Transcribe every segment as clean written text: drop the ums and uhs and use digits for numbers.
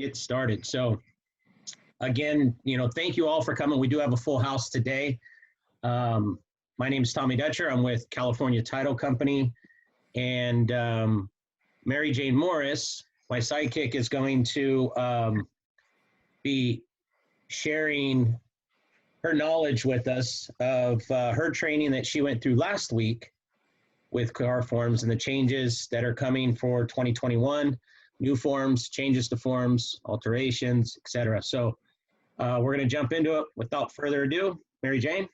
get started. So again, thank you all for coming. We do have a full house today. My name is Tommy Dutcher. I'm with California Title Company, and Mary Jane Morris, my sidekick, is going to be sharing her knowledge with us of her training that she went through last week with C.A.R Forms and the changes that are coming for 2021, new forms, changes to forms, alterations, etc. So we're going to jump into it without further ado. Mary Jane.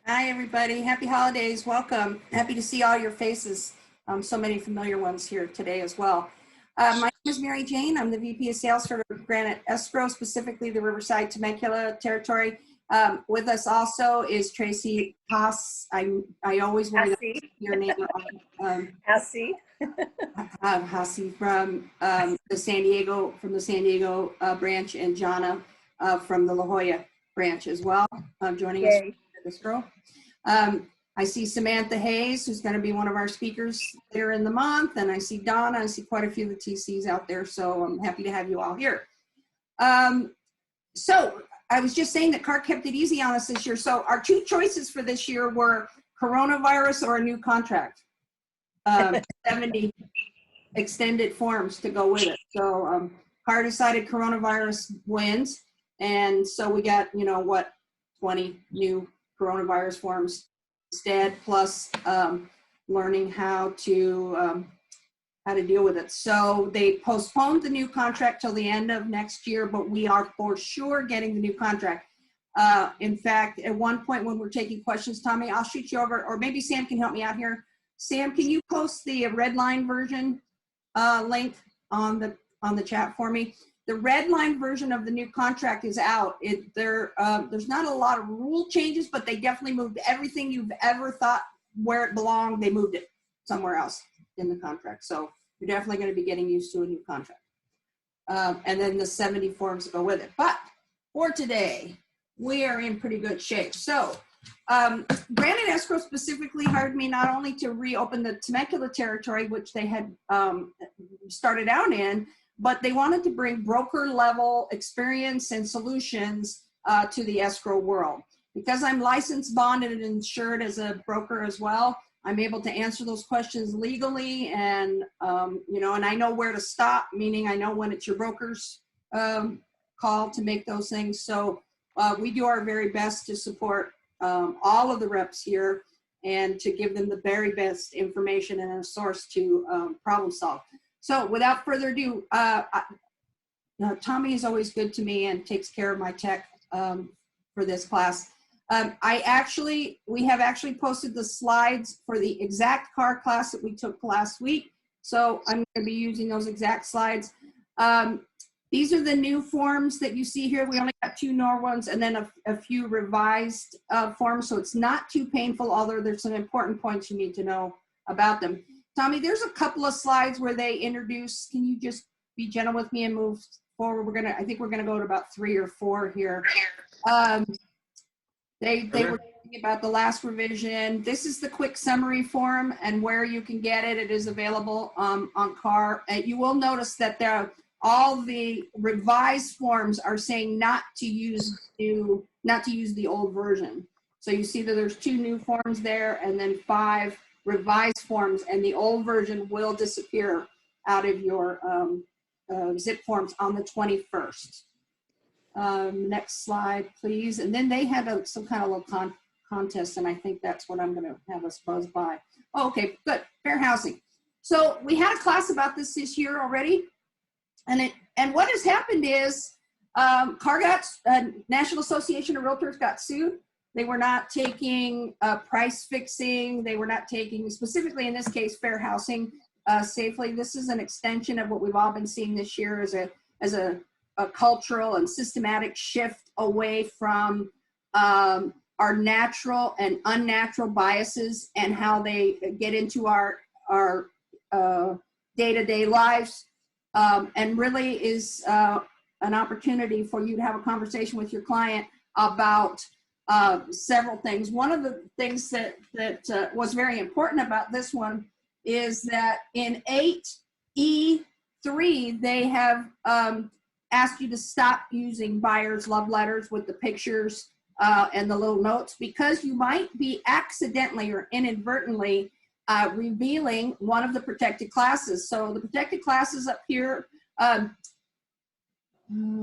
Hi, everybody. Happy holidays. Welcome. Happy to see all your faces. So many familiar ones here today as well. My name is Mary Jane. I'm the VP of Sales for Granite Escrow, specifically the Riverside Temecula territory. With us also is Tracy Haas. I always want to your name. Hassie. Hassie from the San Diego branch, and Jana from the La Jolla branch as well, joining us this girl. I see Samantha Hayes, who's going to be one of our speakers later in the month, and I see Donna. I see quite a few of the TCs out there, so I'm happy to have you all here. So I was just saying that C.A.R kept it easy on us this year. So our two choices for this year were coronavirus or a new contract. 70 extended forms to go with it. So C.A.R decided coronavirus wins, and so we got 20 new coronavirus forms instead, plus learning how to deal with it. So they postponed the new contract till the end of next year, but we are for sure getting the new contract. In fact, at one point when we're taking questions, Tommy, I'll shoot you over, or maybe Sam can help me out here. Sam, can you post the red line version link on the chat for me? The red line version of the new contract is out. There's not a lot of rule changes, but they definitely moved everything you've ever thought where it belonged. They moved it somewhere else in the contract. So you're definitely going to be getting used to a new contract. And then the 70 forms go with it. But for today, we are in pretty good shape. So Granite Escrow specifically hired me not only to reopen the Temecula territory, which they had started out in, but they wanted to bring broker level experience and solutions to the escrow world. Because I'm licensed, bonded, and insured as a broker as well, I'm able to answer those questions legally, and and I know where to stop, meaning I know when it's your broker's call to make those things. So we do our very best to support all of the reps here and to give them the very best information and a source to problem solve. So without further ado, Tommy is always good to me and takes care of my tech for this class. We have actually posted the slides for the exact C.A.R class that we took last week. So I'm going to be using those exact slides. These are the new forms that you see here. We only got 2 new ones and then a few revised forms. So it's not too painful, although there's some important points you need to know about them. Tommy, there's a couple of slides where they introduce, can you just be gentle with me and move forward? I think we're gonna go to about 3 or 4 here. They were talking about the last revision. This is the quick summary form and where you can get it. It is available on C.A.R. You will notice that all the revised forms are saying not to use the old version. So you see that there's 2 new forms there and then 5 revised forms, and the old version will disappear out of your zip forms on the 21st. Next slide, please. And then they had some kind of little contest, and I think that's what I'm going to have us buzz by. Oh, okay, good. Fair housing. So we had a class about this year already, and what has happened is C.A.R National Association of Realtors got sued. They were not taking price fixing. They were not taking, specifically in this case, fair housing safely. This is an extension of what we've all been seeing this year as a cultural and systematic shift away from our natural and unnatural biases and how they get into our day-to-day lives, and really is an opportunity for you to have a conversation with your client about several things. One of the things that was very important about this one is that in 8E3, they have asked you to stop using buyer's love letters with the pictures and the little notes, because you might be accidentally or inadvertently revealing one of the protected classes. So the protected classes up here,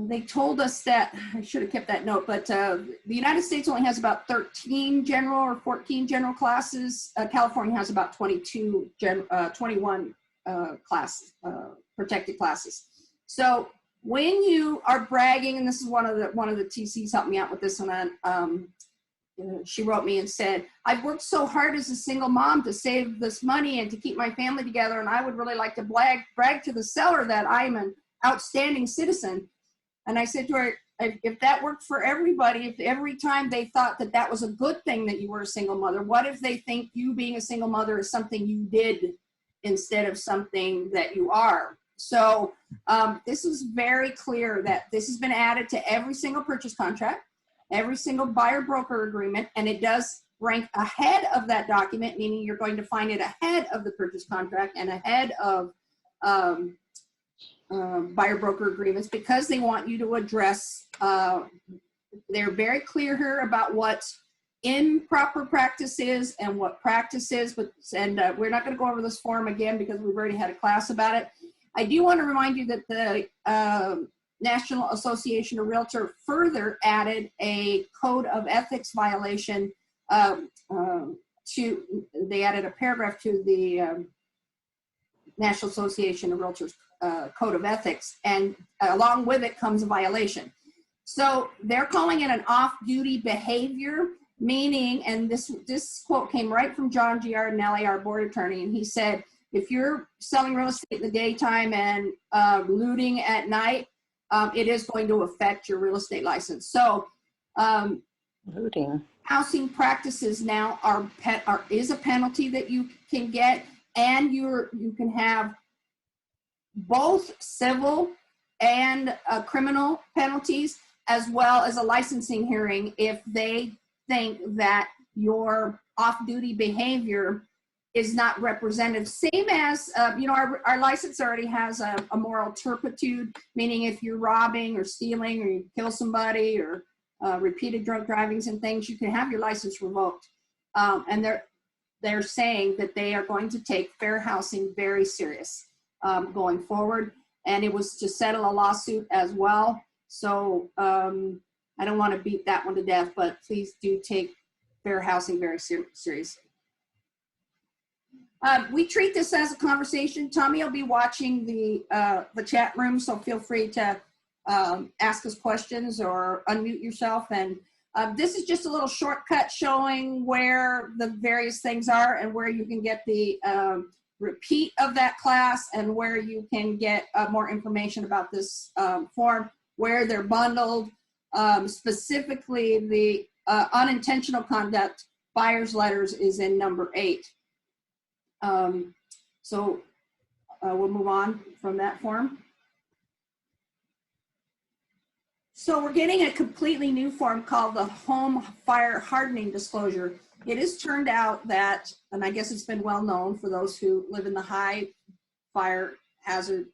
they told us that, I should have kept that note, but the United States only has about 13 general or 14 general classes. California has about 21 protected classes. So when you are bragging, and this is one of the TCs helped me out with this one, she wrote me and said, I've worked so hard as a single mom to save this money and to keep my family together, and I would really like to brag to the seller that I'm an outstanding citizen. And I said to her, if that worked for everybody, if every time they thought that that was a good thing that you were a single mother, what if they think you being a single mother is something you did instead of something that you are? So this is very clear that this has been added to every single purchase contract, every single buyer-broker agreement, and it does rank ahead of that document, meaning you're going to find it ahead of the purchase contract and ahead of buyer-broker agreements, because they want you to address, they're very clear here about what improper practice is and what practice is, and we're not going to go over this form again because we've already had a class about it. I do want to remind you that the National Association of Realtors further added a code of ethics violation they added a paragraph to the National Association of Realtors code of ethics, and along with it comes a violation. So they're calling it an off-duty behavior, meaning, and this quote came right from John Giardinelli, our board attorney, and he said, if you're selling real estate in the daytime and looting at night, it is going to affect your real estate license. So Looting. Housing practices now is a penalty that you can get, and you can have both civil and criminal penalties, as well as a licensing hearing if they think that your off-duty behavior is not representative. Same as, our license already has a moral turpitude, meaning if you're robbing or stealing or you kill somebody or repeated drunk drivings and things, you can have your license revoked. And they're saying that they are going to take fair housing very serious going forward. And it was to settle a lawsuit as well. So I don't want to beat that one to death, but please do take fair housing very seriously. We treat this as a conversation. Tommy will be watching the chat room, so feel free to ask us questions or unmute yourself. And this is just a little shortcut showing where the various things are and where you can get the repeat of that class and where you can get more information about this form, where they're bundled, specifically the unintentional conduct buyer's letters is in number 8. So we'll move on from that form. So we're getting a completely new form called the Home Fire Hardening Disclosure. It has turned out that, and I guess it's been well known for those who live in the high fire hazard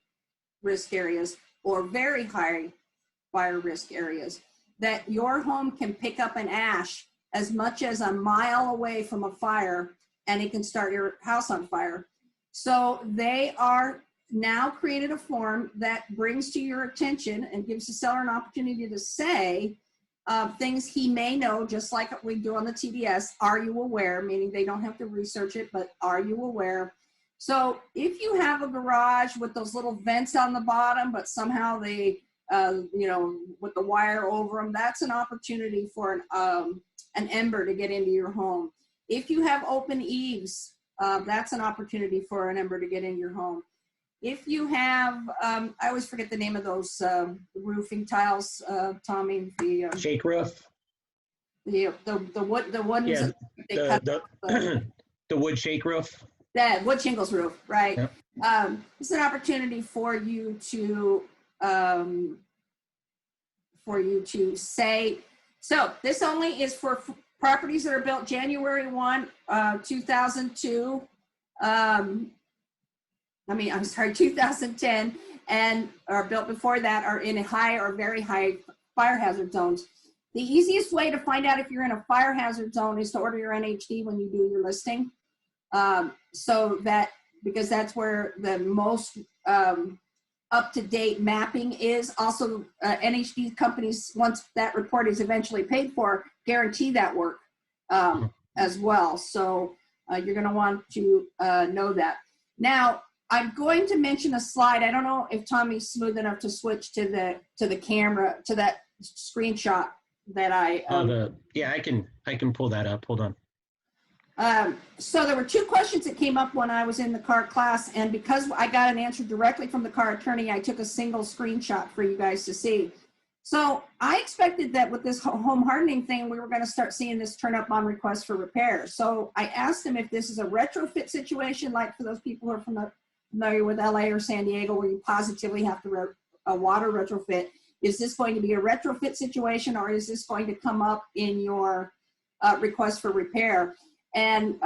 risk areas or very high fire risk areas, that your home can pick up an ash as much as a mile away from a fire, and it can start your house on fire. So they are now created a form that brings to your attention and gives the seller an opportunity to say things he may know, just like we do on the TDS. Are you aware? Meaning they don't have to research it, but are you aware? So if you have a garage with those little vents on the bottom, but somehow they, with the wire over them, that's an opportunity for an ember to get into your home. If you have open eaves, that's an opportunity for an ember to get in your home. If you have, I always forget the name of those roofing tiles, Tommy. The shake roof. The ones Yeah, that they cut the wood shake roof. That wood shingles roof, right? Yep. It's an opportunity for you to say. So this only is for properties that are built January 1, 2002. 2010, and are built before that are in high or very high fire hazard zones. The easiest way to find out if you're in a fire hazard zone is to order your NHD when you do your listing. Because that's where the most up-to-date mapping is. Also, NHD companies, once that report is eventually paid for, guarantee that work as well. So you're going to want to know that. Now, I'm going to mention a slide. I don't know if Tommy's smooth enough to switch to the camera, to that screenshot that I. Yeah, I can pull that up. Hold on. So there were two questions that came up when I was in the CAR class, and because I got an answer directly from the CAR attorney, I took a single screenshot for you guys to see. So I expected that with this home hardening thing, we were going to start seeing this turn up on requests for repair. So I asked them if this is a retrofit situation, like for those people who are familiar with LA or San Diego, where you positively have to a water retrofit. Is this going to be a retrofit situation, or is this going to come up in your request for repair? And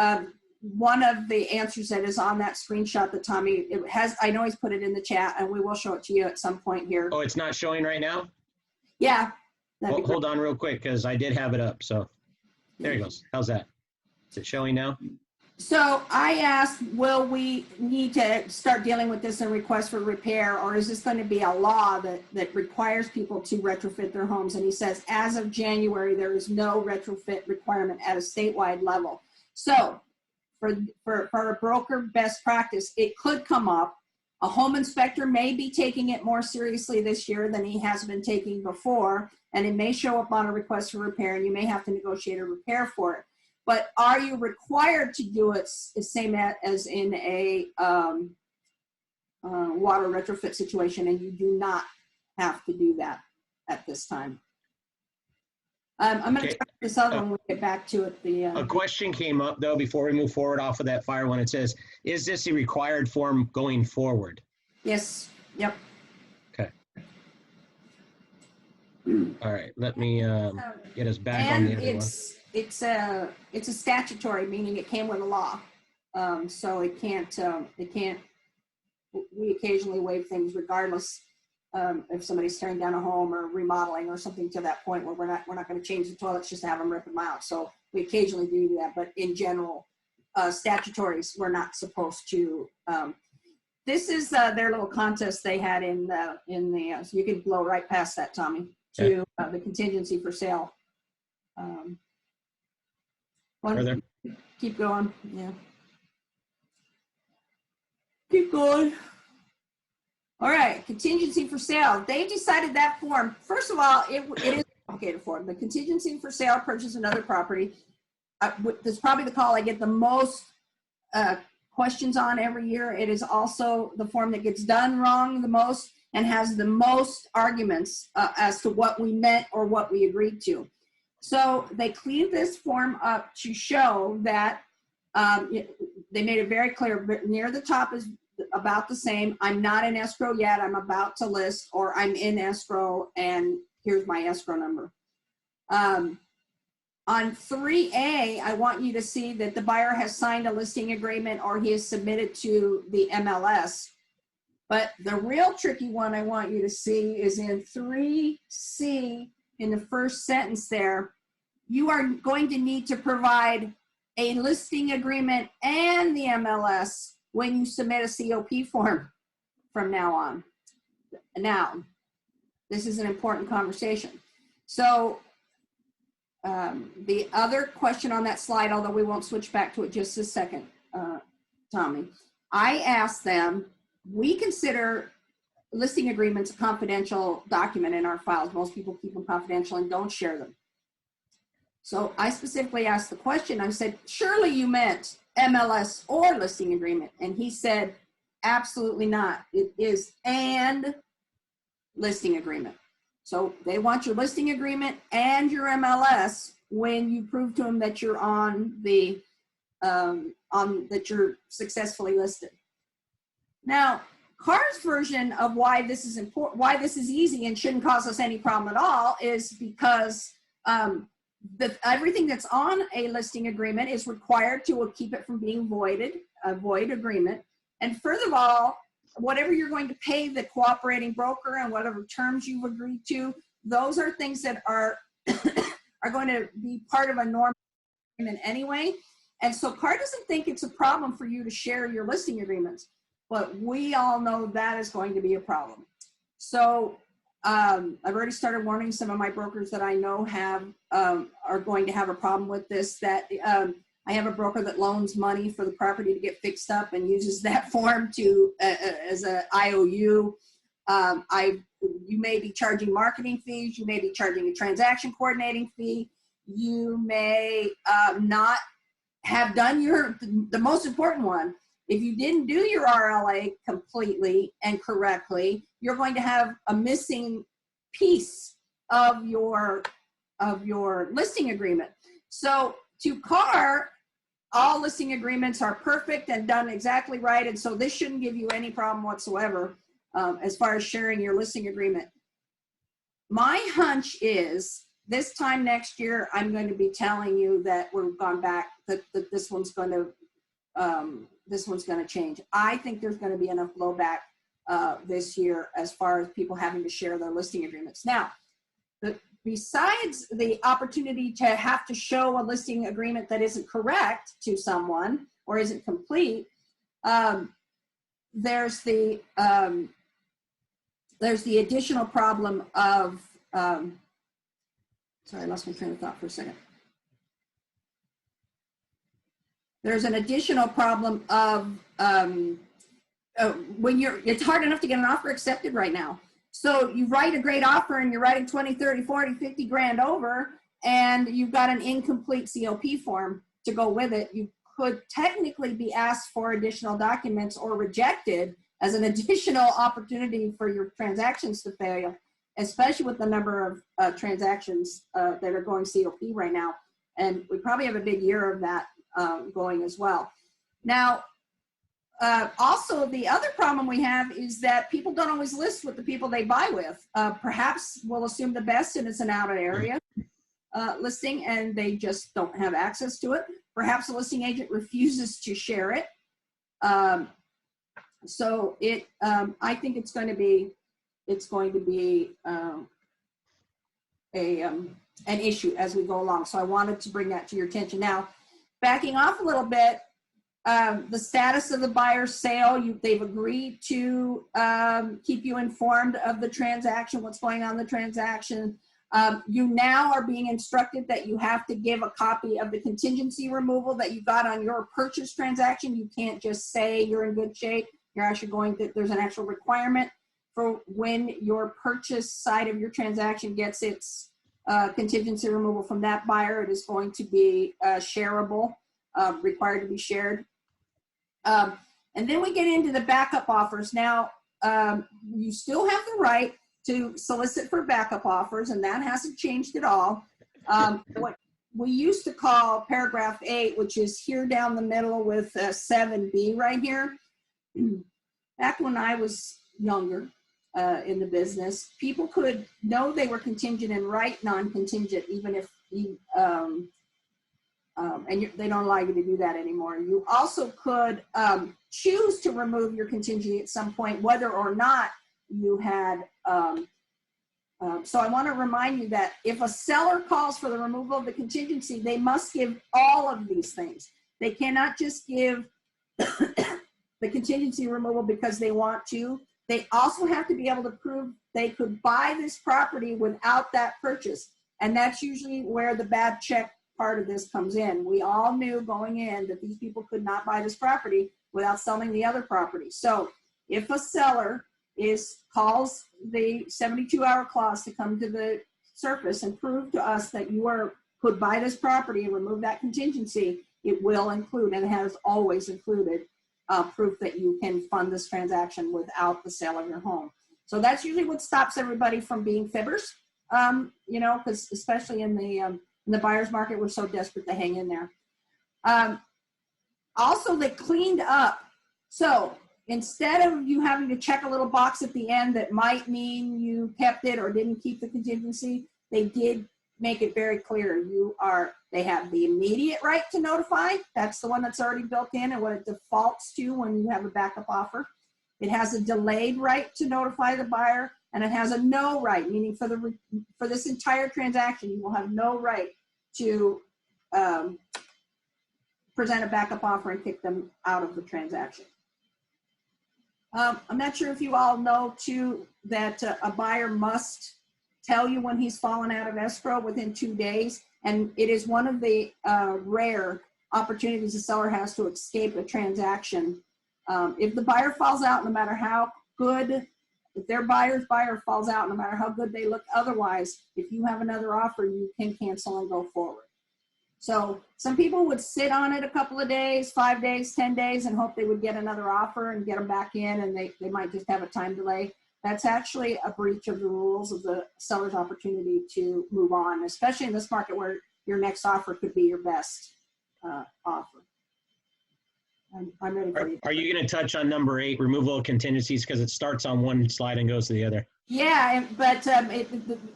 one of the answers that is on that screenshot that Tommy I know he's put it in the chat, and we will show it to you at some point here. Oh, it's not showing right now? Yeah. Hold on real quick, because I did have it up. So there it goes. How's that? Is it showing now? So I asked, will we need to start dealing with this in request for repair, or is this going to be a law that requires people to retrofit their homes? And he says, as of January, there is no retrofit requirement at a statewide level. So for a broker best practice, it could come up. A home inspector may be taking it more seriously this year than he has been taking before, and it may show up on a request for repair, and you may have to negotiate a repair for it. But are you required to do it same as in a water retrofit situation? And you do not have to do that at this time. I'm going to turn this out when we get back to it. A question came up, though, before we move forward off of that fire one. It says, is this a required form going forward? Yes. Yep. Okay. All right. Let me get us back on the other one. It's a statutory, meaning it came with a law. So it can't, we occasionally waive things regardless if somebody's tearing down a home or remodeling or something to that point where we're not going to change the toilets just to have them rip them out. So we occasionally do that, but in general, statutories, we're not supposed to. This is their little contest they had in the so you can blow right past that, Tommy, to the contingency for sale. Keep going. Yeah. Keep going. All right. Contingency for sale. They decided that form. First of all, it is a complicated form. The contingency for sale, purchase another property. That's probably the call I get the most questions on every year. It is also the form that gets done wrong the most and has the most arguments as to what we meant or what we agreed to. So they cleaned this form up to show that they made it very clear. Near the top is about the same. I'm not in escrow yet. I'm about to list, or I'm in escrow, and here's my escrow number. On 3A, I want you to see that the buyer has signed a listing agreement or he has submitted to the MLS. But the real tricky one I want you to see is in 3C. In the first sentence there, you are going to need to provide a listing agreement and the MLS when you submit a COP form from now on. Now, this is an important conversation. So the other question on that slide, although we won't switch back to it just a second, Tommy, I asked them, we consider listing agreements a confidential document in our files. Most people keep them confidential and don't share them. So I specifically asked the question, I said, surely you meant MLS or listing agreement. And he said, absolutely not. It is and listing agreement. So they want your listing agreement and your MLS when you prove to them that you're on the, that you're successfully listed. Now, CAR's version of why this is important, why this is easy and shouldn't cause us any problem at all is because everything that's on a listing agreement is required to keep it from being voided, a void agreement. And further of all, whatever you're going to pay the cooperating broker and whatever terms you've agreed to, those are things that are are going to be part of a normal agreement anyway. And so CAR doesn't think it's a problem for you to share your listing agreements, but we all know that is going to be a problem. So I've already started warning some of my brokers that I know have are going to have a problem with this, that I have a broker that loans money for the property to get fixed up and uses that form to as a IOU. You may be charging marketing fees. You may be charging a transaction coordinating fee. You may not have done the most important one. If you didn't do your RLA completely and correctly, you're going to have a missing piece of your listing agreement. So to CAR, all listing agreements are perfect and done exactly right, and so this shouldn't give you any problem whatsoever as far as sharing your listing agreement. My hunch is this time next year, I'm going to be telling you that we've gone back, that this one's going to change. I think there's going to be enough blowback this year as far as people having to share their listing agreements. Now, besides the opportunity to have to show a listing agreement that isn't correct to someone or isn't complete, there's the additional problem of, sorry, I lost my train of thought for a second. There's an additional problem of when it's hard enough to get an offer accepted right now. So you write a great offer and you're writing 20, 30, 40, 50 grand over, and you've got an incomplete COP form to go with it. You could technically be asked for additional documents or rejected as an additional opportunity for your transactions to fail, especially with the number of transactions that are going COP right now. And we probably have a big year of that going as well. Now, also, the other problem we have is that people don't always list with the people they buy with. Perhaps we'll assume the best and it's an out of area listing and they just don't have access to it. Perhaps the listing agent refuses to share it. So I think it's going to be an issue as we go along. So I wanted to bring that to your attention. Now, backing off a little bit, the status of the buyer's sale, they've agreed to keep you informed of the transaction, what's going on in the transaction. You now are being instructed that you have to give a copy of the contingency removal that you got on your purchase transaction. You can't just say you're in good shape. You're actually there's an actual requirement for when your purchase side of your transaction gets its contingency removal from that buyer. It is going to be shareable, required to be shared. And then we get into the backup offers. Now, you still have the right to solicit for backup offers, and that hasn't changed at all. What we used to call paragraph 8, which is here down the middle with 7B right here. Back when I was younger in the business, people could know they were contingent and write non-contingent, even if you, they don't allow you to do that anymore. You also could choose to remove your contingency at some point, whether or not you had. So I want to remind you that if a seller calls for the removal of the contingency, they must give all of these things. They cannot just give the contingency removal because they want to. They also have to be able to prove they could buy this property without that purchase. And that's usually where the bad check part of this comes in. We all knew going in that these people could not buy this property without selling the other property. So if a seller calls the 72-hour clause to come to the surface and prove to us that you could buy this property and remove that contingency, it will include, and has always included, proof that you can fund this transaction without the sale of your home. So that's usually what stops everybody from being fibbers, because especially in the buyer's market, we're so desperate to hang in there. Also, they cleaned up. So instead of you having to check a little box at the end that might mean you kept it or didn't keep the contingency, they did make it very clear. They have the immediate right to notify. That's the one that's already built in and what it defaults to when you have a backup offer. It has a delayed right to notify the buyer, and it has a no right, meaning for this entire transaction, you will have no right to present a backup offer and kick them out of the transaction. I'm not sure if you all know too that a buyer must tell you when he's fallen out of escrow within 2 days, and it is one of the rare opportunities a seller has to escape a transaction. If the buyer falls out, no matter how good, if their buyer's buyer falls out, no matter how good they look otherwise, if you have another offer, you can cancel and go forward. So some people would sit on it a couple of days, 5 days, 10 days, and hope they would get another offer and get them back in, and they might just have a time delay. That's actually a breach of the rules of the seller's opportunity to move on, especially in this market where your next offer could be your best offer. I'm ready for you. Are you going to touch on number 8, removal of contingencies, because it starts on one slide and goes to the other? Yeah, but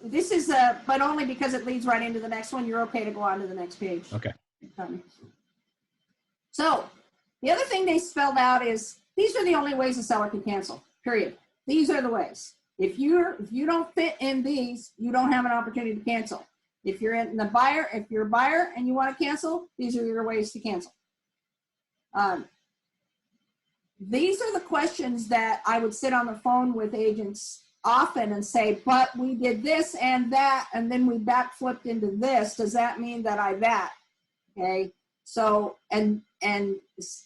this is but only because it leads right into the next one. You're okay to go on to the next page. Okay. So the other thing they spelled out is these are the only ways a seller can cancel. Period. These are the ways. If you don't fit in these, you don't have an opportunity to cancel. If you're a buyer and you want to cancel, these are your ways to cancel. These are the questions that I would sit on the phone with agents often and say, but we did this and that, and then we backflipped into this. Does that mean that I VAT? Okay. So, and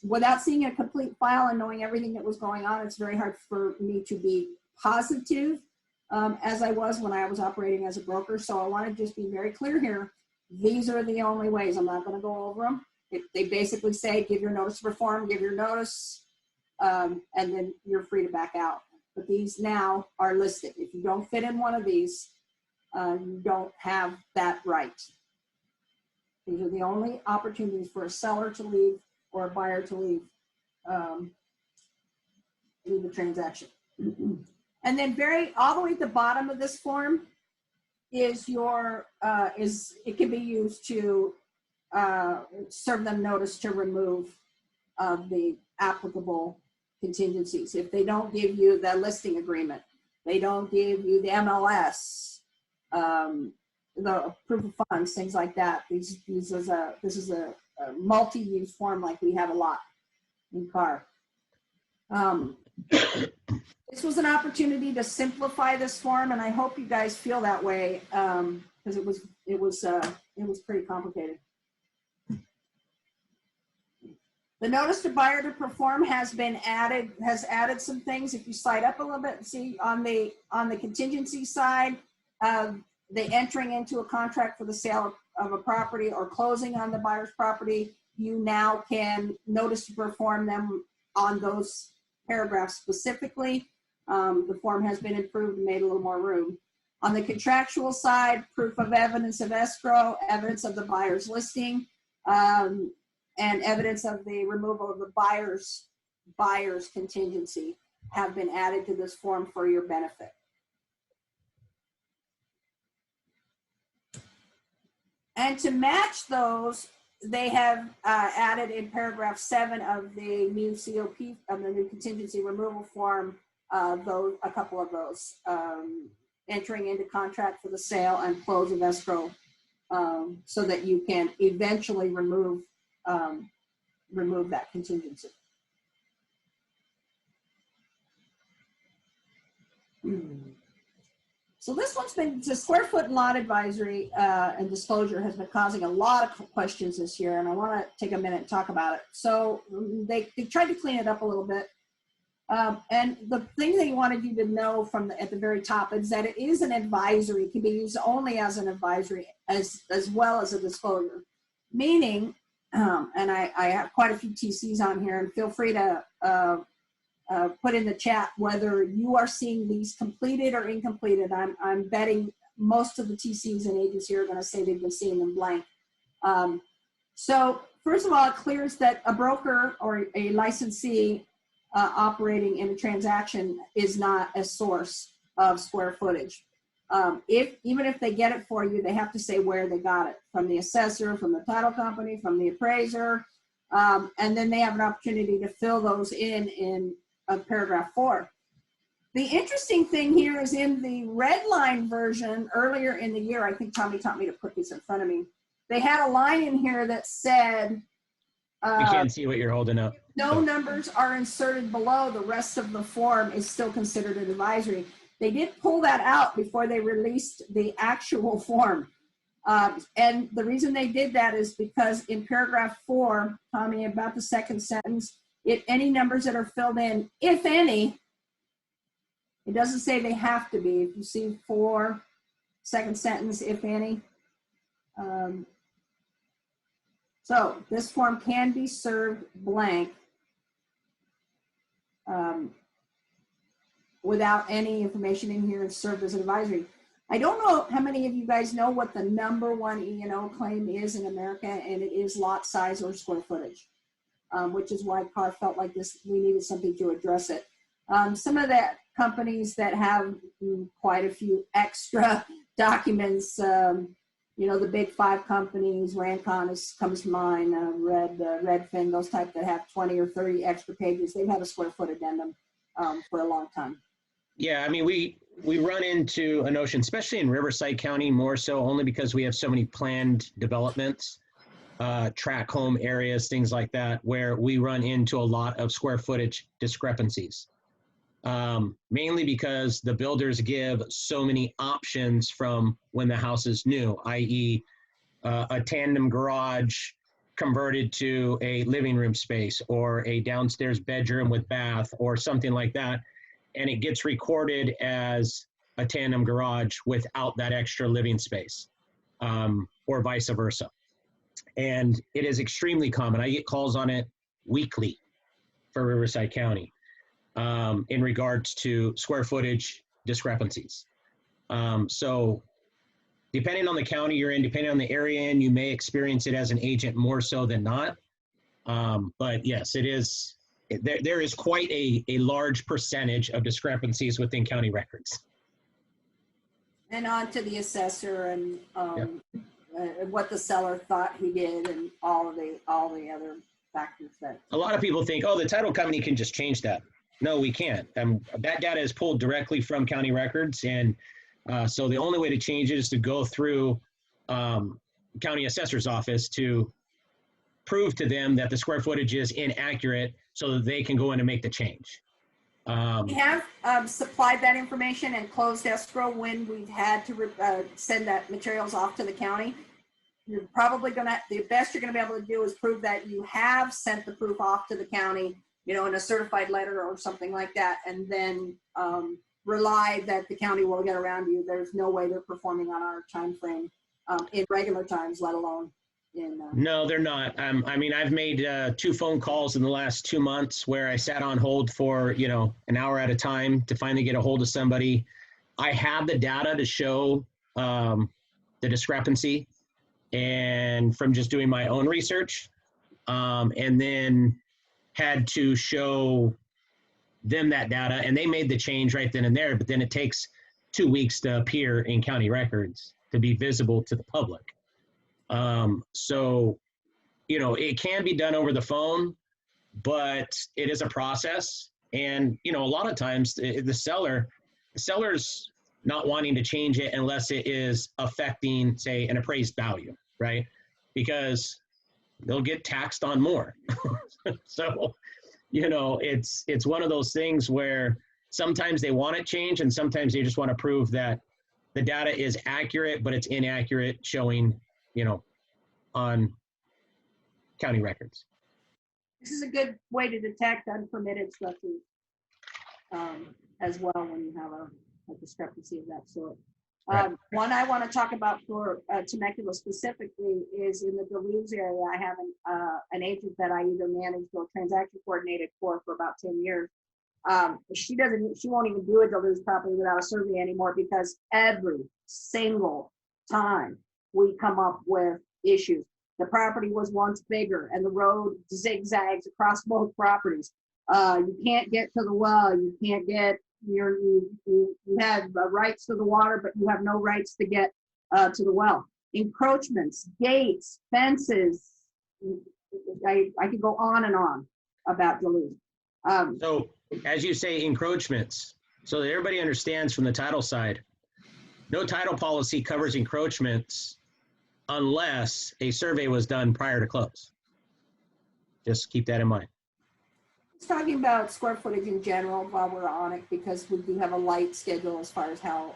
without seeing a complete file and knowing everything that was going on, it's very hard for me to be positive as I was when I was operating as a broker. So I want to just be very clear here. These are the only ways. I'm not going to go over them. They basically say, give your notice to perform, give your notice, and then you're free to back out. But these now are listed. If you don't fit in one of these, you don't have that right. These are the only opportunities for a seller to leave or a buyer to leave the transaction. And then all the way at the bottom of this form is it can be used to serve them notice to remove the applicable contingencies. If they don't give you the listing agreement, they don't give you the MLS, the proof of funds, things like that. This is a multi-use form like we have a lot in C.A.R. This was an opportunity to simplify this form, and I hope you guys feel that way because it was pretty complicated. The notice to buyer to perform has added some things. If you slide up a little bit and see on the contingency side, the entering into a contract for the sale of a property or closing on the buyer's property, you now can notice to perform them on those paragraphs specifically. The form has been improved and made a little more room. On the contractual side, proof of evidence of escrow, evidence of the buyer's listing, and evidence of the removal of the buyer's contingency have been added to this form for your benefit. And to match those, they have added in paragraph 7 of the new COP, of the new contingency removal form, a couple of those, entering into contract for the sale and close of escrow, so that you can eventually remove that contingency. So this one's been, the square foot and lot advisory and disclosure has been causing a lot of questions this year, and I want to take a minute and talk about it. So they tried to clean it up a little bit. And the thing they wanted you to know at the very top is that it is an advisory. It can be used only as an advisory as well as a disclosure. Meaning, and I have quite a few TCs on here, and feel free to put in the chat whether you are seeing these completed or incompleted. I'm betting most of the TCs and agents here are going to say they've been seeing them blank. So first of all, it clears that a broker or a licensee operating in a transaction is not a source of square footage. Even if they get it for you, they have to say where they got it, from the assessor, from the title company, from the appraiser, and then they have an opportunity to fill those in of paragraph 4. The interesting thing here is in the red line version earlier in the year, I think Tommy taught me to put these in front of me. They had a line in here that said, We can't see what you're holding up. no numbers are inserted below. The rest of the form is still considered an advisory. They did pull that out before they released the actual form. And the reason they did that is because in paragraph 4, Tommy, about the second sentence, if any numbers that are filled in, if any, it doesn't say they have to be. If you see 4, second sentence, if any. So this form can be served blank without any information in here and served as an advisory. I don't know how many of you guys know what the #1 E&O claim is in America, and it is lot size or square footage, which is why C.A.R felt like this, we needed something to address it. Some of the companies that have quite a few extra documents, you know, the big 5 companies, Rancon comes to mind, Redfin, those type that have 20 or 30 extra pages, they've had a square foot addendum for a long time. Yeah, I mean, we run into a notion, especially in Riverside County, more so only because we have so many planned developments, track home areas, things like that, where we run into a lot of square footage discrepancies. Mainly because the builders give so many options from when the house is new, i.e. A tandem garage converted to a living room space or a downstairs bedroom with bath or something like that. And it gets recorded as a tandem garage without that extra living space, or vice versa. And it is extremely common. I get calls on it weekly for Riverside County in regards to square footage discrepancies. So depending on the county you're in, depending on the area in, you may experience it as an agent more so than not. But yes, it is. There is quite a large percentage of discrepancies within county records. And on to the assessor and what the seller thought he did and all the other factors that. A lot of people think, oh, the title company can just change that. No, we can't. That data is pulled directly from county records. And so the only way to change it is to go through county assessor's office to prove to them that the square footage is inaccurate so that they can go in and make the change. We have supplied that information and closed escrow when we've had to send that materials off to the county. You're probably the best you're gonna be able to do is prove that you have sent the proof off to the county, you know, in a certified letter or something like that, and then rely that the county will get around you. There's no way they're performing on our time frame in regular times, let alone in. No, they're not. I mean, I've made 2 phone calls in the last 2 months where I sat on hold for, you know, an hour at a time to finally get a hold of somebody. I have the data to show the discrepancy, and from just doing my own research, and then had to show them that data, and they made the change right then and there, but then it takes 2 weeks to appear in county records to be visible to the public. So, you know, it can be done over the phone, but it is a process. And, you know, a lot of times the seller's not wanting to change it unless it is affecting, say, an appraised value, right? Because they'll get taxed on more. So, you know, it's one of those things where sometimes they want it changed and sometimes they just want to prove that the data is accurate, but it's inaccurate showing, you know, on county records. This is a good way to detect unpermitted structures as well when you have a discrepancy of that sort. Right. One I want to talk about for Temecula specifically is in the Duluth area. I have an agent that I either managed or transaction coordinated for about 10 years. She won't even do a Duluth property without a survey anymore because every single time we come up with issues. The property was once bigger and the road zigzags across both properties. You can't get to the well. You can't get you have rights to the water, but you have no rights to get to the well. Encroachments, gates, fences. I could go on and on about Duluth. So as you say, encroachments, so that everybody understands from the title side, no title policy covers encroachments unless a survey was done prior to close. Just keep that in mind. It's talking about square footage in general while we're on it, because we do have a light schedule as far as how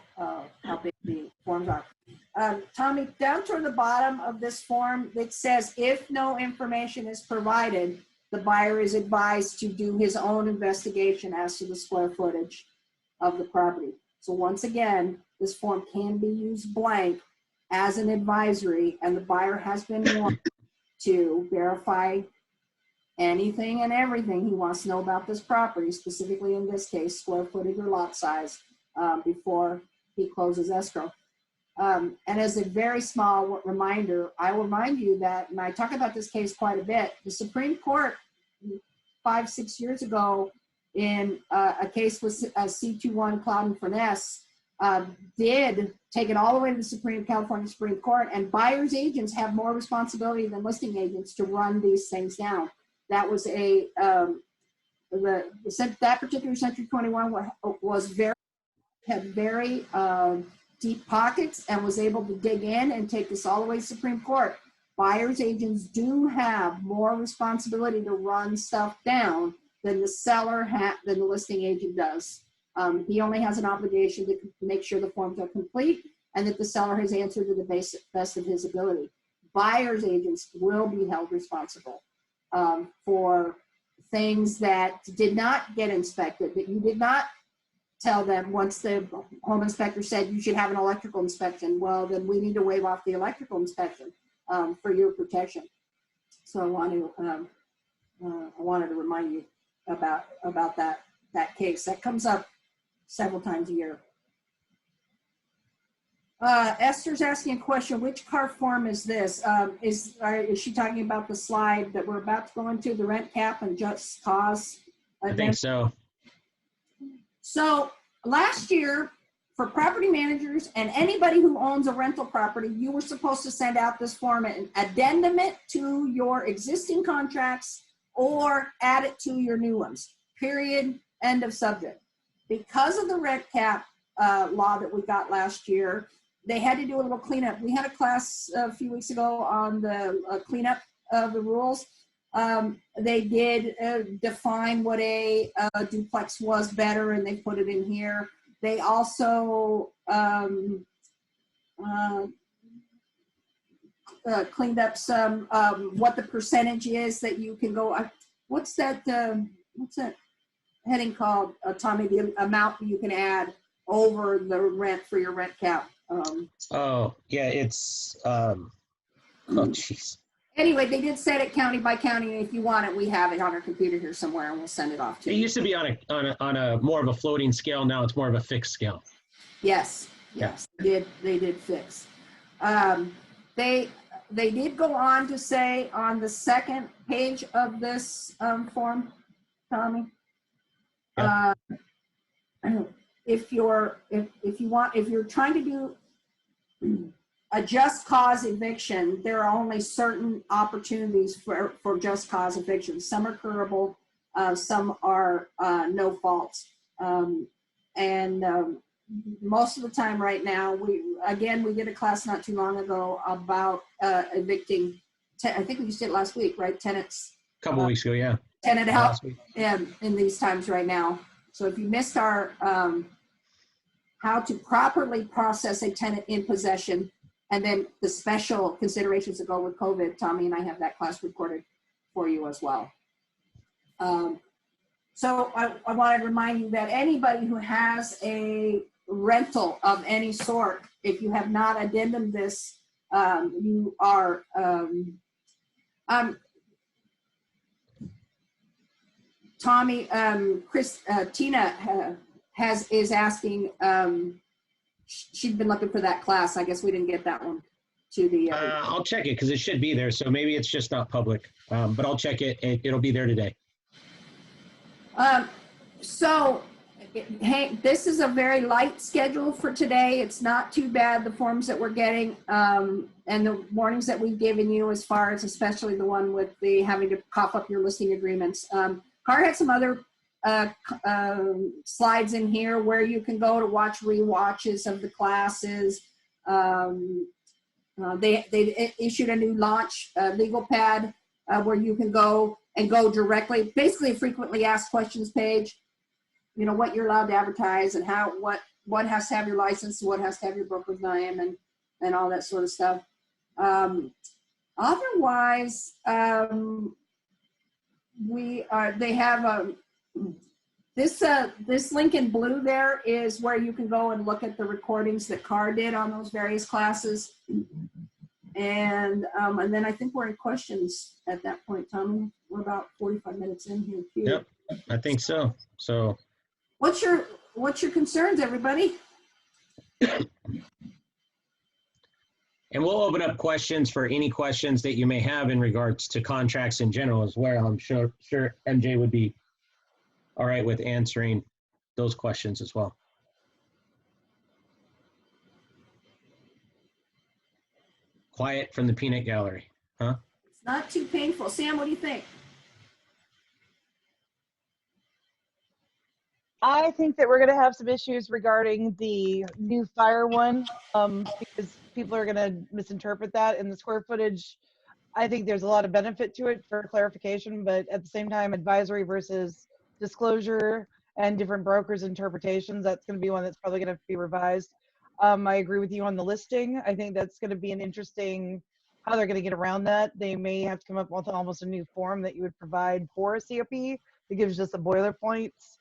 big the forms are. Tommy, down toward the bottom of this form, it says if no information is provided, the buyer is advised to do his own investigation as to the square footage of the property. So once again, this form can be used blank as an advisory, and the buyer has been warned to verify anything and everything he wants to know about this property, specifically in this case, square footage or lot size, before he closes escrow. And as a very small reminder, I will remind you that, and I talk about this case quite a bit, the Supreme Court 5-6 years ago in a case with C21 Cloud Finesse did take it all the way to the California Supreme Court, and buyer's agents have more responsibility than listing agents to run these things down. That was a, that particular Century 21 had very deep pockets and was able to dig in and take this all the way to Supreme Court. Buyer's agents do have more responsibility to run stuff down than the seller than the listing agent does. He only has an obligation to make sure the forms are complete and that the seller has answered to the best of his ability. Buyer's agents will be held responsible for things that did not get inspected, that you did not tell them once the home inspector said you should have an electrical inspection. Well, then we need to waive off the electrical inspection for your protection. So I wanted to remind you about that case. That comes up several times a year. Esther's asking a question. Which C.A.R form is this? Is she talking about the slide that we're about to go into, the rent cap and just cause? I think so. So last year, for property managers and anybody who owns a rental property, you were supposed to send out this form and addendum it to your existing contracts or add it to your new ones. Period. End of subject. Because of the rent cap law that we got last year, they had to do a little cleanup. We had a class a few weeks ago on the cleanup of the rules. They did define what a duplex was better, and they put it in here. They also cleaned up some what the percentage is that you can go. What's that heading called, Tommy? The amount you can add over the rent for your rent cap. Oh yeah, it's oh jeez. Anyway, they did set it county by county, and if you want it, we have it on our computer here somewhere, and we'll send it off to you. It used to be on a more of a floating scale. Now it's more of a fixed scale. Yes, yes, they did fix. They did go on to say on the second page of this form, Tommy, Yep. if you're trying to do a just cause eviction, there are only certain opportunities for just cause eviction. Some are curable, some are no fault. Most of the time right now, we did a class not too long ago about evicting, I think we just did it last week, right? Tenants. A couple weeks ago, yeah. Tenant help in these times right now. So if you missed our how to properly process a tenant in possession, and then the special considerations that go with COVID, Tommy and I have that class recorded for you as well. So I want to remind you that anybody who has a rental of any sort, if you have not addendum this, you are, Tommy, Tina is asking, she'd been looking for that class. I guess we didn't get that one to the. I'll check it because it should be there. So maybe it's just not public, but I'll check it. It'll be there today. So, hey, this is a very light schedule for today. It's not too bad, the forms that we're getting and the warnings that we've given you, as far as especially the one with the having to cough up your listing agreements. C.A.R had some other slides in here where you can go to watch rewatches of the classes. They issued a new launch legal pad where you can go directly, basically a frequently asked questions page. You know, what you're allowed to advertise and how, what has to have your license, what has to have your broker's name, and all that sort of stuff. Otherwise, they have this link in blue there is where you can go and look at the recordings that C.A.R did on those various classes. And then I think we're in questions at that point, Tommy. We're about 45 minutes in here too. Yep, I think so. So what's your concerns, everybody? and we'll open up questions for any questions that you may have in regards to contracts in general as well. I'm sure MJ would be all right with answering those questions as well. Quiet from the peanut gallery, huh? It's not too painful. Sam, what do you think? I think that we're going to have some issues regarding the new fire one because people are going to misinterpret that. And the square footage, I think there's a lot of benefit to it for clarification, but at the same time, advisory versus disclosure and different brokers' interpretations, that's going to be one that's probably going to have to be revised. I agree with you on the listing. I think that's going to be an interesting, how they're going to get around that. They may have to come up with almost a new form that you would provide for a COP that gives just the boilerplates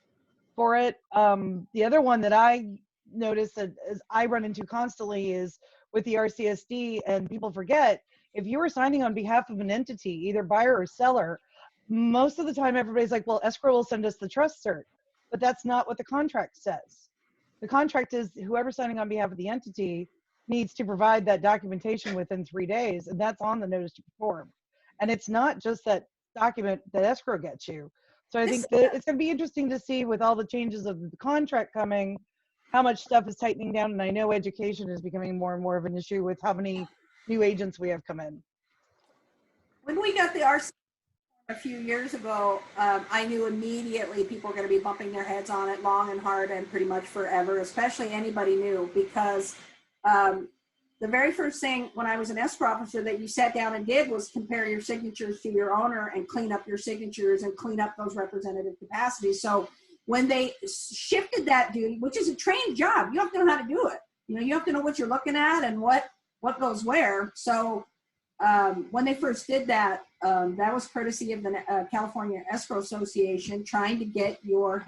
for it. The other one that I noticed that as I run into constantly is with the RCSD, and people forget, if you were signing on behalf of an entity, either buyer or seller, most of the time everybody's like, well, escrow will send us the trust cert, but that's not what the contract says. The contract is whoever's signing on behalf of the entity needs to provide that documentation within 3 days, and that's on the notice to perform. And it's not just that document that escrow gets you. So I think that it's going to be interesting to see with all the changes of the contract coming, how much stuff is tightening down. And I know education is becoming more and more of an issue with how many new agents we have come in. When we got the RC a few years ago, I knew immediately people were going to be bumping their heads on it long and hard and pretty much forever, especially anybody new, because the very first thing when I was an escrow officer that you sat down and did was compare your signatures to your owner and clean up your signatures and clean up those representative capacities. So when they shifted that duty, which is a trained job, you have to know how to do it. You know, you have to know what you're looking at and what goes where. So when they first did that, that was courtesy of the California Escrow Association trying to get your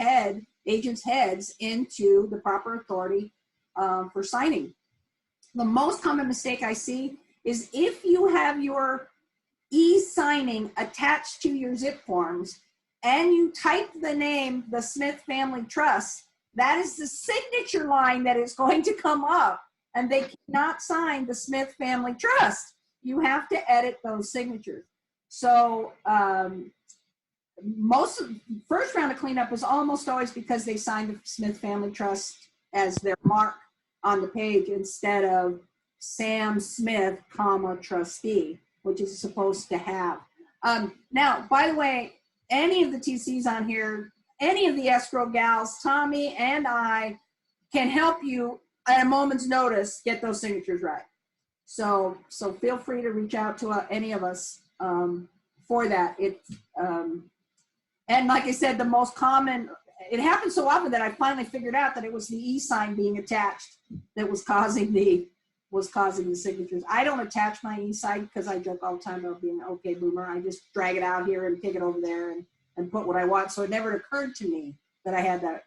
agents' heads into the proper authority for signing. The most common mistake I see is if you have your e-signing attached to your zip forms and you type the name, the Smith Family Trust, that is the signature line that is going to come up, and they cannot sign the Smith Family Trust. You have to edit those signatures. So first round of cleanup is almost always because they signed the Smith Family Trust as their mark on the page instead of Sam Smith, trustee, which is supposed to have. Now, by the way, any of the TCs on here, any of the escrow gals, Tommy and I can help you at a moment's notice get those signatures right. So feel free to reach out to any of us for that. And like I said, the most common, it happens so often that I finally figured out that it was the e-sign being attached that was causing the signatures. I don't attach my e-sign because I joke all the time about being an okay boomer. I just drag it out here and take it over there and put what I want. So it never occurred to me that I had that.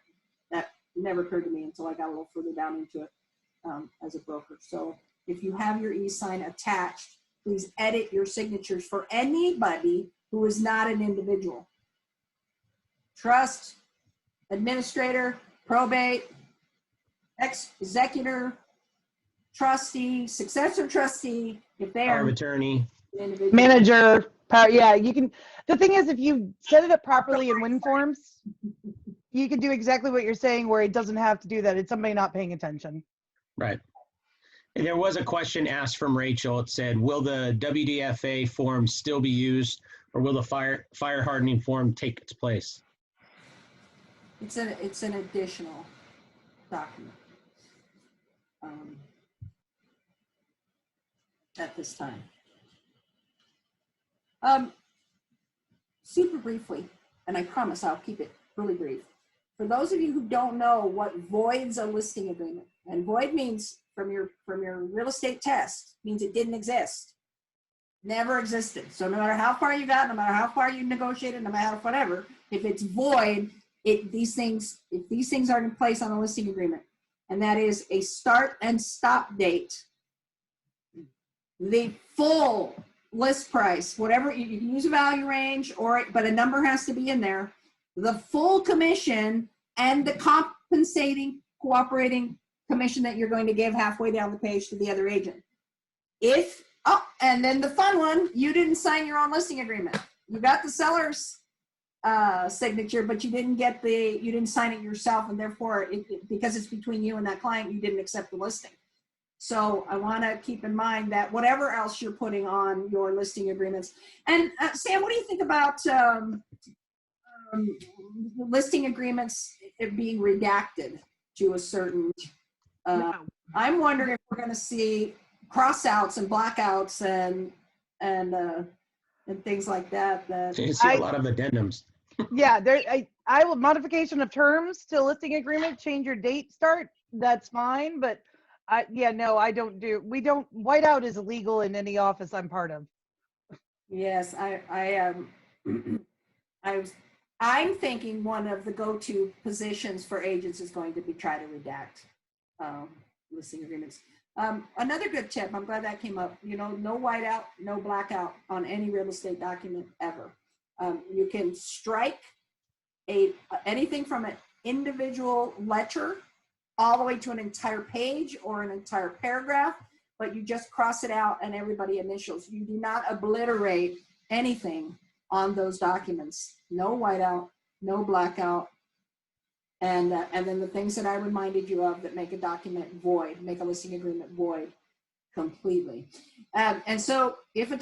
That never occurred to me until I got a little further down into it as a broker. So if you have your e-sign attached, please edit your signatures for anybody who is not an individual. Trust, administrator, probate, executor, trustee, successor trustee, if they Power are of attorney, individual. Manager, yeah, you can. The thing is, if you set it up properly in WinForms, you can do exactly what you're saying where it doesn't have to do that. It's somebody not paying attention. right. And there was a question asked from Rachel. It said, will the WDFA form still be used, or will the fire hardening form take its place? It's an additional document at this time. Super briefly, and I promise I'll keep it really brief. For those of you who don't know what voids a listing agreement, and void means from your real estate test, means it didn't exist, never existed. So no matter how far you got, no matter how far you negotiated, no matter whatever, if it's void, if these things are in place on a listing agreement, and that is a start and stop date, the full list price, whatever, you can use a value range, but a number has to be in there, the full commission and the compensating cooperating commission that you're going to give halfway down the page to the other agent. And then the fun one, you didn't sign your own listing agreement. You got the seller's signature, but you didn't sign it yourself, and therefore, because it's between you and that client, you didn't accept the listing. So I want to keep in mind that whatever else you're putting on your listing agreements, and Sam, what do you think about listing agreements being redacted to a certain? No. I'm wondering if we're going to see crossouts and blackouts and things like that. So you see a lot of addendums. Yeah, I will modification of terms to listing agreement, change your date start. That's fine, but I don't do. We don't. Whiteout is illegal in any office I'm part of. Yes, I'm thinking one of the go-to positions for agents is going to be try to redact listing agreements. Another good tip, I'm glad that came up, no whiteout, no blackout on any real estate document ever. You can strike anything from an individual letter all the way to an entire page or an entire paragraph, but you just cross it out and everybody initials. You do not obliterate anything on those documents. No whiteout, no blackout. And then the things that I reminded you of that make a document void, make a listing agreement void completely. And so if a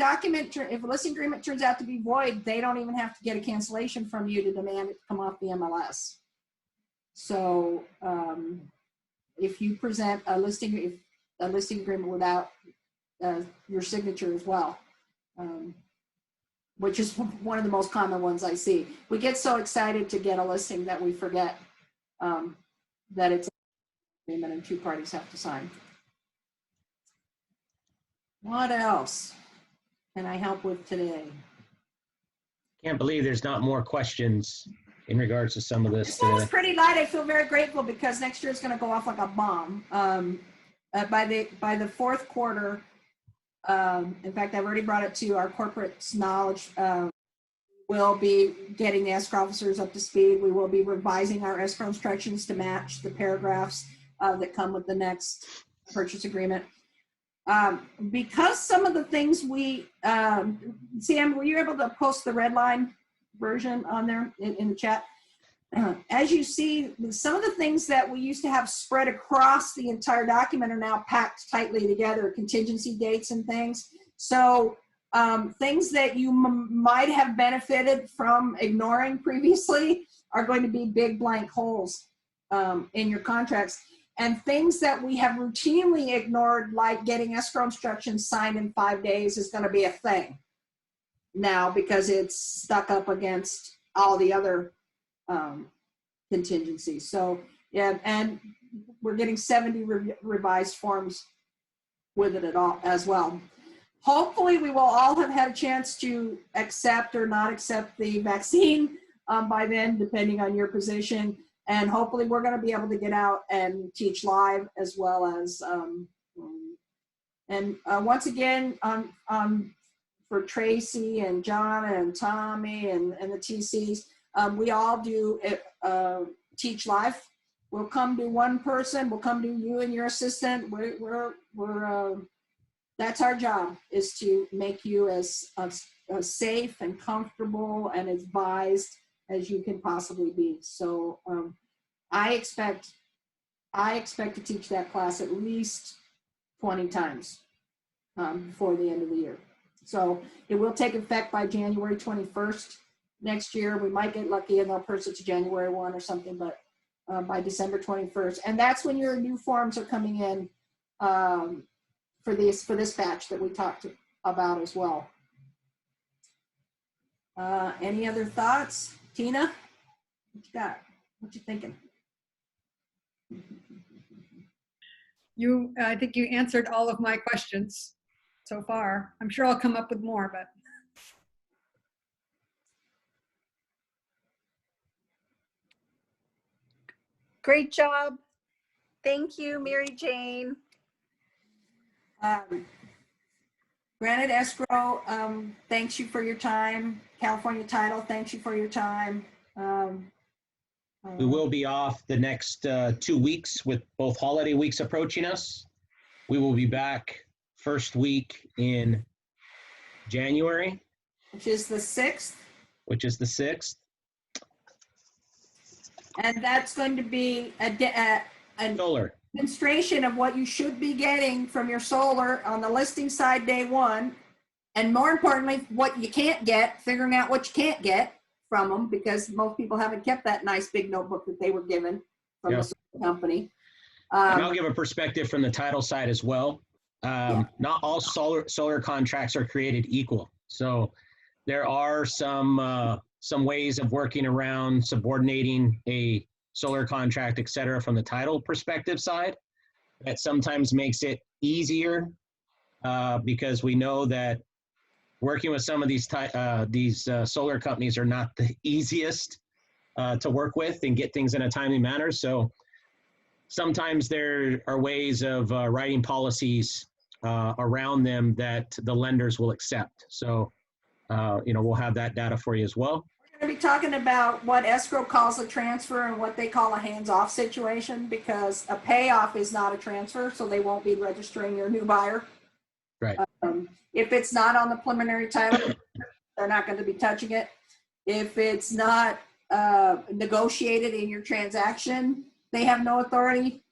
listing agreement turns out to be void, they don't even have to get a cancellation from you to demand it to come off the MLS. So if you present a listing agreement without your signature as well, which is one of the most common ones I see. We get so excited to get a listing that we forget that it's an agreement and two parties have to sign. What else can I help with today? Can't believe there's not more questions in regards to some of this This one was today. pretty light. I feel very grateful because next year it's going to go off like a bomb. By the fourth quarter, in fact, I've already brought it to our corporate's knowledge. We'll be getting the escrow officers up to speed. We will be revising our escrow instructions to match the paragraphs that come with the next purchase agreement. Because some of the things Sam, were you able to post the red line version on there in the chat? As you see, some of the things that we used to have spread across the entire document are now packed tightly together, contingency dates and things. So things that you might have benefited from ignoring previously are going to be big blank holes in your contracts. And things that we have routinely ignored, like getting escrow instructions signed in 5 days, is going to be a thing now because it's stuck up against all the other contingencies. So yeah, and we're getting 70 revised forms with it at all as well. Hopefully we will all have had a chance to accept or not accept the vaccine by then, depending on your position. And hopefully we're going to be able to get out and teach live as well as, once again, for Tracy and John and Tommy and the TCs, we all do teach live. We'll come to one person, we'll come to you and your assistant. That's our job, is to make you as safe and comfortable and advised as you can possibly be. So I expect to teach that class at least 20 times before the end of the year. So it will take effect by January 21st. next year. We might get lucky and they'll purse it to January 1 or something, but by December 21st. And that's when your new forms are coming in for this batch that we talked about as well. Any other thoughts? Tina, what you got? What you thinking? I think you answered all of my questions so far. I'm sure I'll come up with more, but. Great job. Thank you, Mary Jane. Granite Escrow, thanks you for your time. California Title, thanks you for your time. We will be off the next 2 weeks with both holiday weeks approaching us. We will be back first week in January. Which is the 6th. Which is the 6th. And that's going to be a Solar. demonstration of what you should be getting from your solar on the listing side day one. And more importantly, what you can't get, figuring out what you can't get from them, because most people haven't kept that nice big notebook that they were given from the solar company. And I'll give a perspective from the title side as well. Not all solar contracts are created equal. So there are some ways of working around subordinating a solar contract, et cetera, from the title perspective side that sometimes makes it easier because we know that working with some of these solar companies are not the easiest to work with and get things in a timely manner. So sometimes there are ways of writing policies around them that the lenders will accept. So, we'll have that data for you as well. We're going to be talking about what escrow calls a transfer and what they call a hands-off situation, because a payoff is not a transfer, so they won't be registering your new buyer. Right. If it's not on the preliminary title, they're not going to be touching it. If it's not negotiated in your transaction, they have no authority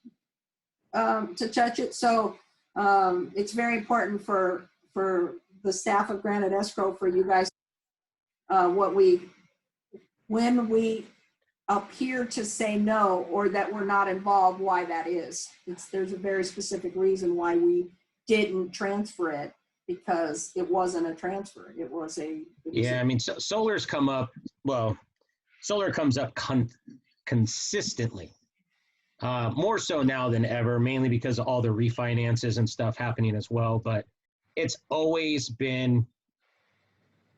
to touch it. So it's very important for the staff of Granite Escrow, for you guys, when we appear to say no or that we're not involved, why that is. There's a very specific reason why we didn't transfer it, because it wasn't a transfer. It was a. Solar's come up. Well, solar comes up consistently, more so now than ever, mainly because of all the refinances and stuff happening as well. But it's always been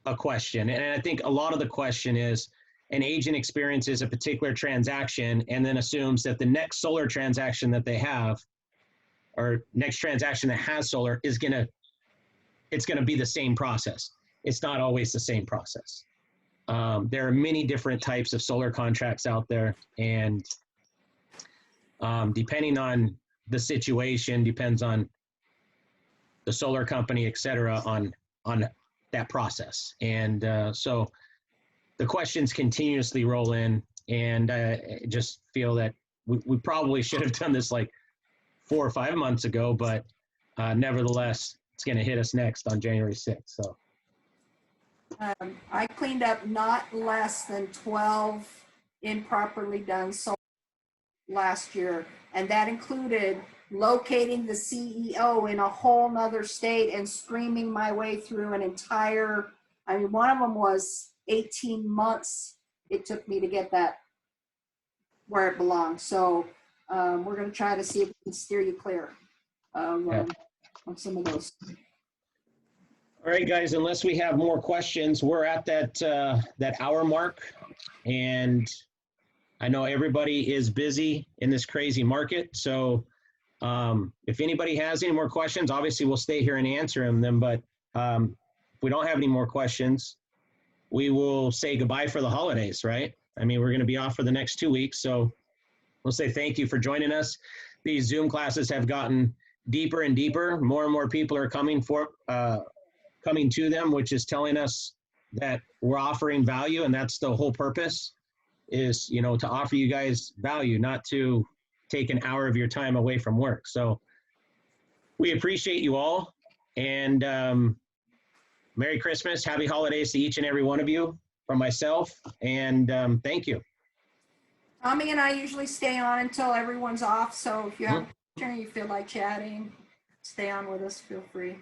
a question. And I think a lot of the question is an agent experiences a particular transaction and then assumes that the next solar transaction that they have, or next transaction that has solar, it's going to be the same process. It's not always the same process. There are many different types of solar contracts out there, and depending on the situation, depends on the solar company, et cetera, on that process. And so the questions continuously roll in, and I just feel that we probably should have done this like 4 or 5 months ago, but nevertheless, it's going to hit us next on January 6th. So I cleaned up not less than 12 improperly done solar last year, and that included locating the CEO in a whole nother state and screaming my way through an entire, one of them was 18 months it took me to get that where it belongs. So we're going to try to see if we can steer you clear of some of those. All right, guys, unless we have more questions, we're at that hour mark, and I know everybody is busy in this crazy market. So if anybody has any more questions, obviously we'll stay here and answer them. But if we don't have any more questions, we will say goodbye for the holidays, right? We're going to be off for the next 2 weeks. So we'll say thank you for joining us. These Zoom classes have gotten deeper and deeper. More and more people are coming to them, which is telling us that we're offering value. And that's the whole purpose, is, to offer you guys value, not to take an hour of your time away from work. So we appreciate you all, and Merry Christmas, Happy Holidays to each and every one of you. from myself, and thank you. Tommy and I usually stay on until everyone's off, so if you have a question, you feel like chatting, stay on with us, feel free.